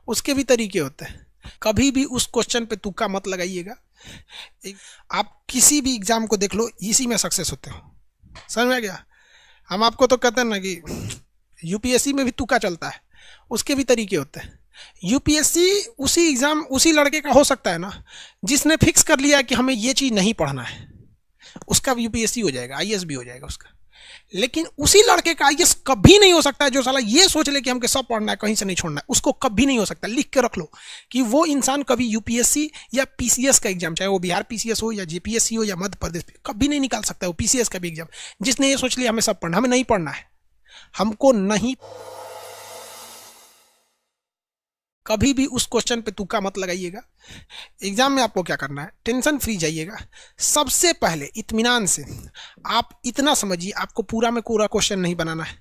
उसके भी तरीके होते हैं। कभी भी उस क्वेश्चन पे तुक्का मत लगाइएगा। आप किसी भी एग्जाम को देख लो, इसी में सक्सेस होते हो। समझ में गया? हम आपको तो कहते हैं ना कि यूपीएससी में भी तुक्का चलता है, उसके भी तरीके होते हैं। यूपीएससी उसी एग्जाम उसी लड़के का हो सकता है ना जिसने फिक्स कर लिया कि हमें ये चीज़ नहीं पढ़ना है, उसका यूपीएससी हो जाएगा, आईएएस भी हो जाएगा उसका। लेकिन उसी लड़के का आईएएस कभी नहीं हो सकता है जो साला ये सोच ले कि हमको सब पढ़ना है, कहीं से नहीं छोड़ना है। उसको कभी नहीं हो सकता। लिख के रख लो कि वो इंसान कभी यूपीएससी या पीसीएस का एग्जाम, चाहे वो बिहार पीसीएस हो या जेपीएससी हो या मध्य प्रदेश, कभी नहीं निकाल सकता है वो पीसीएस का भी एग्जाम। जिसने ये सोच लिया हमें सब पढ़ना, हमें नहीं पढ़ना है, हमको नहीं। कभी भी उस क्वेश्चन पे तुक्का मत लगाइएगा। एग्जाम में आपको क्या करना है, टेंशन फ्री जाइएगा। सबसे पहले इत्मीनान से आप इतना समझिए, आपको पूरा में पूरा क्वेश्चन नहीं बनाना है,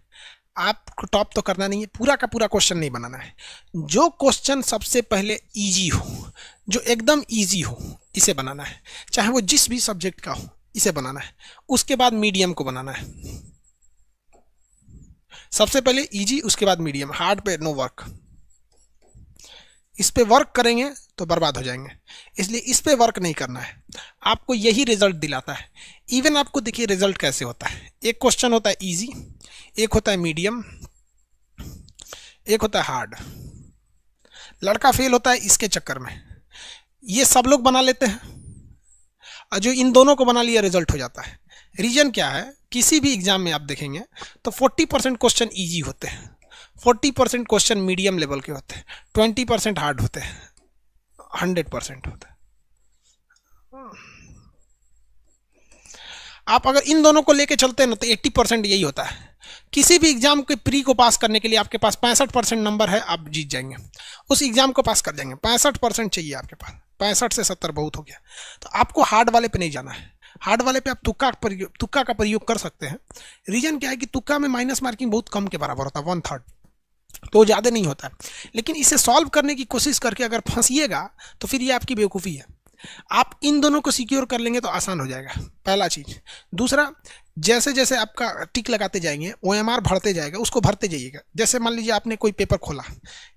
आपको टॉप तो करना नहीं है, पूरा का पूरा क्वेश्चन नहीं बनाना है। जो क्वेश्चन सबसे पहले इजी हो, जो एकदम इजी हो, इसे बनाना है। चाहे वो जिस भी सब्जेक्ट का हो, इसे बनाना है। उसके बाद मीडियम को बनाना है। सबसे पहले इजी, उसके बाद मीडियम। हार्ड पे नो वर्क। इस पे वर्क करेंगे तो बर्बाद हो जाएंगे, इसलिए इस पे वर्क नहीं करना है। आपको यही रिजल्ट दिलाता है। इवन आपको देखिए रिजल्ट कैसे होता है। एक क्वेश्चन होता है इजी, एक होता है मीडियम, एक होता है हार्ड। लड़का फेल होता है इसके चक्कर में। ये सब लोग बना लेते हैं और जो इन दोनों को बना लिया रिजल्ट हो जाता है। रीजन क्या है, किसी भी एग्जाम में आप देखेंगे तो 40% क्वेश्चन ईजी होते हैं, 40% क्वेश्चन मीडियम लेवल के होते हैं, 20% हार्ड होते हैं, 100% होता है। आप अगर इन दोनों को लेके चलते हैं ना तो 80% यही होता है। किसी भी एग्जाम के प्री को पास करने के लिए आपके पास 65% नंबर है, आप जीत जाएंगे, उस एग्जाम को पास कर जाएंगे। 65% चाहिए आपके पास, 65 से 70 बहुत हो गया। तो आपको हार्ड वाले पे नहीं जाना है। हार्ड वाले पे आप तुक्का का प्रयोग कर सकते हैं। रीजन क्या है कि तुक्का में माइनस मार्किंग बहुत कम के बराबर होता है, 1/3, तो ज़्यादा नहीं होता है। लेकिन इसे सॉल्व करने की कोशिश करके अगर फंसिएगा तो फिर ये आपकी बेवकूफ़ी है। आप इन दोनों को सिक्योर कर लेंगे तो आसान हो जाएगा, पहला चीज़। दूसरा, जैसे जैसे आपका टिक लगाते जाएंगे, ओएमआर भरते जाएगा, उसको भरते जाइएगा। जैसे मान लीजिए आपने कोई पेपर खोला,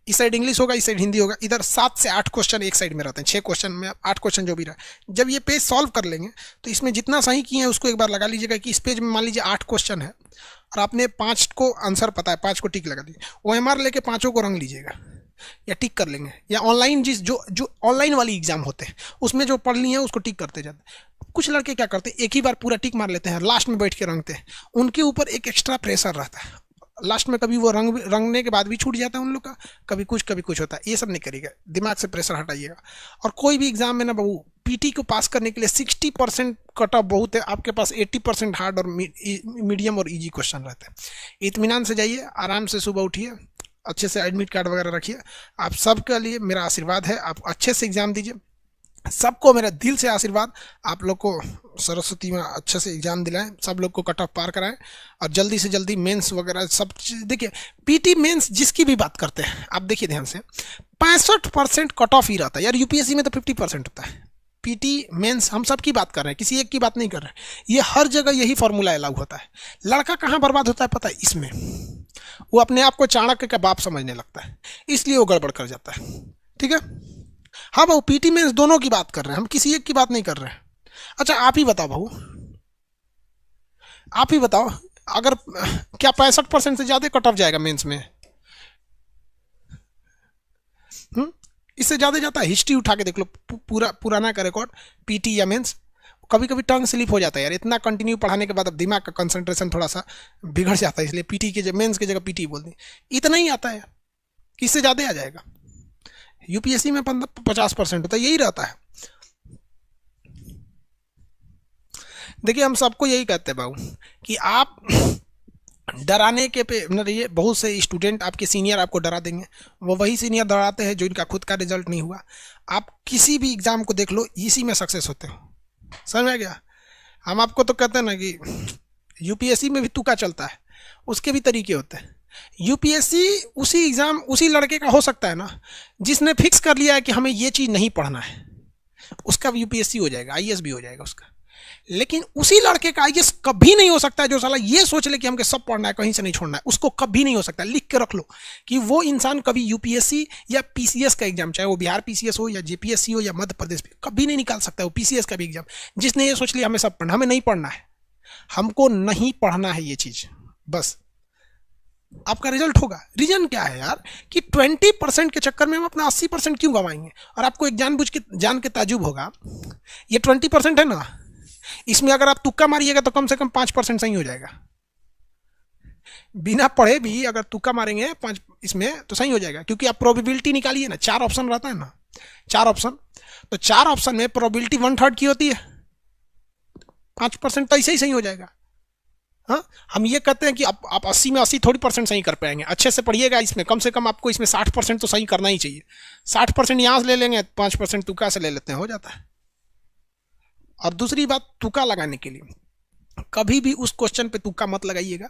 इस साइड इंग्लिश होगा, इस साइड हिंदी होगा, इधर 7 से 8 क्वेश्चन एक साइड में रहते हैं, 6 क्वेश्चन में 8 क्वेश्चन जो भी रहा। जब ये पेज सॉल्व कर लेंगे तो इसमें जितना सही किए हैं उसको एक बार लगा लीजिएगा कि इस पेज में मान लीजिए 8 क्वेश्चन है और आपने 5 को आंसर पता है, 5 को टिक लगा दिए। ओएमआर लेके 5 को रंग लीजिएगा या टिक कर लेंगे। या ऑनलाइन जो ऑनलाइन वाली एग्जाम होते हैं उसमें जो पढ़ ली है उसको टिक करते जाते हैं। कुछ लड़के क्या करते हैं, एक ही बार पूरा टिक मार लेते हैं, लास्ट में बैठ के रंगते हैं। उनके ऊपर एक एक्स्ट्रा प्रेशर रहता है, लास्ट में कभी वो रंगने के बाद भी छूट जाता है उन लोग का, कभी कुछ होता है। ये सब नहीं करिएगा, दिमाग से प्रेशर हटाइएगा। और कोई भी एग्जाम में ना बाबू, पीटी को पास करने के लिए 60% कट ऑफ बहुत है, आपके पास 80% हार्ड और मीडियम और इजी क्वेश्चन रहते हैं। इत्मीनान से जाइए, आराम से सुबह उठिए, अच्छे से एडमिट कार्ड वगैरह रखिए। आप सबके लिए मेरा आशीर्वाद है, आप अच्छे से एग्जाम दीजिए। सबको मेरा दिल से आशीर्वाद, आप लोग को सरस्वती में अच्छे से एग्जाम दिलाएं, सब लोग को कट ऑफ पार कराएं और जल्दी से जल्दी मेंस वगैरह सब चीज़। देखिए पीटी मेंस जिसकी भी बात करते हैं आप देखिए ध्यान से, 65% कट ऑफ ही रहता है यार। यूपीएससी में तो 50% होता है। पीटी मेंस हम सब की बात कर रहे हैं, किसी एक की बात नहीं कर रहे हैं। ये हर जगह यही फॉर्मूला अलाउ होता है। लड़का कहाँ बर्बाद होता है पता है, इसमें। वो अपने आप को चाणक्य का बाप समझने लगता है, इसलिए वो गड़बड़ कर जाता है। ठीक है, हाँ भाऊ, पीटी मेंस दोनों की बात कर रहे हैं हम, किसी एक की बात नहीं कर रहे हैं। अच्छा आप ही बताओ भाऊ, आप ही बताओ, अगर क्या 65% से ज्यादा कट ऑफ जाएगा मेंस में? इससे ज्यादा जाता है? हिस्ट्री उठा के देख लो, पुराना का रिकॉर्ड, पीटी या मेंस। कभी कभी टंग स्लिप हो जाता है यार, इतना कंटिन्यू पढ़ाने के बाद अब दिमाग का कंसंट्रेशन थोड़ा सा बिगड़ जाता है, इसलिए पीटी के मेंस की जगह पीटी बोल दी। इतना ही आता है, किससे ज्यादा आ जाएगा? यूपीएससी में 50% होता है, यही रहता है। देखिए हम सबको यही कहते हैं बाबू कि आप डराने के पे न रहिए। बहुत से स्टूडेंट आपके सीनियर आपको डरा देंगे, वो वही सीनियर डराते हैं जो इनका खुद का रिजल्ट नहीं हुआ। आप किसी भी एग्जाम को देख लो, इसी में सक्सेस होते हो। समझ में गया? हम आपको तो कहते हैं ना कि यूपीएससी में भी तुक्का चलता है, उसके भी तरीके होते हैं। यूपीएससी उसी एग्जाम उसी लड़के का हो सकता है ना जिसने फिक्स कर लिया है कि हमें ये चीज़ नहीं पढ़ना है, उसका यूपीएससी हो जाएगा, आईएएस भी हो जाएगा उसका। लेकिन उसी लड़के का आईएएस कभी नहीं हो सकता है जो साला ये सोच ले कि हमको सब पढ़ना है, कहीं से नहीं छोड़ना है। उसको कभी नहीं हो सकता। लिख के रख लो कि वो इंसान कभी यूपीएससी या पीसीएस का एग्जाम, चाहे वो बिहार पीसीएस हो या जेपीएससी हो या मध्य प्रदेश, कभी नहीं निकाल सकता वो पीसीएस का भी एग्जाम। जिसने ये सोच लिया हमें सब पढ़ना, हमें नहीं पढ़ना है, हमको नहीं पढ़ना है ये चीज, बस आपका रिजल्ट होगा। रीजन क्या है यार कि 20% के चक्कर में हम अपना 80% क्यों गंवाएंगे। और आपको एक जानबूझ के जान के ताजुब होगा, ये 20% है ना, इसमें अगर आप तुक्का मारिएगा तो कम से कम 5% सही हो जाएगा। बिना पढ़े भी अगर तुक्का मारेंगे 5 इसमें तो सही हो जाएगा, क्योंकि आप प्रोबेबिलिटी निकालिए ना, 4 ऑप्शन रहता है ना, 4 ऑप्शन, तो 4 ऑप्शन में प्रोबेबिलिटी 1/3 की होती है, 5% तो ऐसे ही सही हो जाएगा। हाँ, हम ये कहते हैं कि आप 80 में 80 थोड़ी % सही कर पाएंगे। अच्छे से पढ़िएगा, इसमें कम से कम आपको इसमें 60% तो सही करना ही चाहिए। 60% यहाँ से ले लेंगे, 5% तुक्का से ले लेते हैं, हो जाता है। और दूसरी बात, तुक्का लगाने के लिए कभी भी उस क्वेश्चन पे तुक्का मत लगाइएगा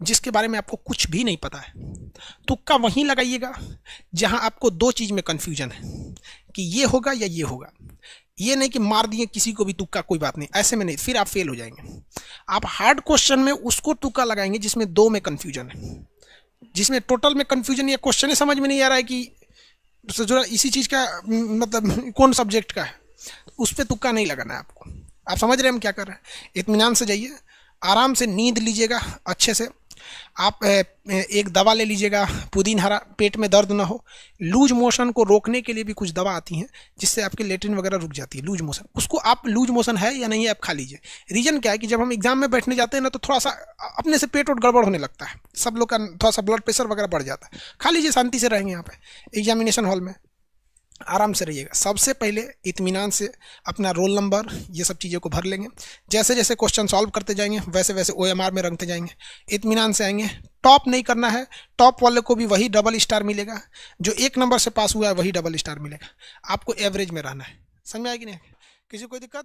जिसके बारे में आपको कुछ भी नहीं पता है। तुक्का वहीं लगाइएगा जहां आपको 2 चीज में कंफ्यूजन है कि ये होगा या ये होगा। ये नहीं कि मार दिए किसी को भी तुक्का, कोई बात नहीं, ऐसे में नहीं, फिर आप फेल हो जाएंगे। आप हार्ड क्वेश्चन में उसको तुक्का लगाएंगे जिसमें 2 में कंफ्यूजन है, जिसमें टोटल में कंफ्यूजन या क्वेश्चन समझ में नहीं आ रहा है कि जो इसी चीज का मतलब कौन सब्जेक्ट का है, उस पर तुक्का नहीं लगाना है आपको। आप समझ रहे हैं हम क्या कर रहे हैं। इत्मीनान से जाइए, आराम से नींद लीजिएगा अच्छे से। आप एक दवा ले लीजिएगा पुदीन हरा, पेट में दर्द ना हो। लूज मोशन को रोकने के लिए भी कुछ दवा आती हैं जिससे आपके लेट्रिन वगैरह रुक जाती है, लूज मोशन। उसको आप लूज मोशन है या नहीं है आप खा लीजिए। रीजन क्या है कि जब हम एग्जाम में बैठने जाते हैं ना तो थोड़ा सा अपने से पेट और गड़बड़ होने लगता है, सब लोग का थोड़ा सा ब्लड प्रेशर वगैरह बढ़ जाता है। खा लीजिए, शांति से रहेंगे यहाँ पे एग्जामिनेशन हॉल में, आराम से रहिएगा। सबसे पहले इत्मीनान से अपना रोल नंबर ये सब चीज़ों को भर लेंगे। जैसे जैसे क्वेश्चन सॉल्व करते जाएंगे वैसे वैसे OMR में रंगते जाएंगे। इत्मीनान से आएंगे। टॉप नहीं करना है, टॉप वाले को भी वही डबल स्टार मिलेगा, जो 1 नंबर से पास हुआ है वही डबल स्टार मिलेगा। आपको एवरेज में रहना है। समझ में आएगी नहीं? किसी को कोई दिक्कत?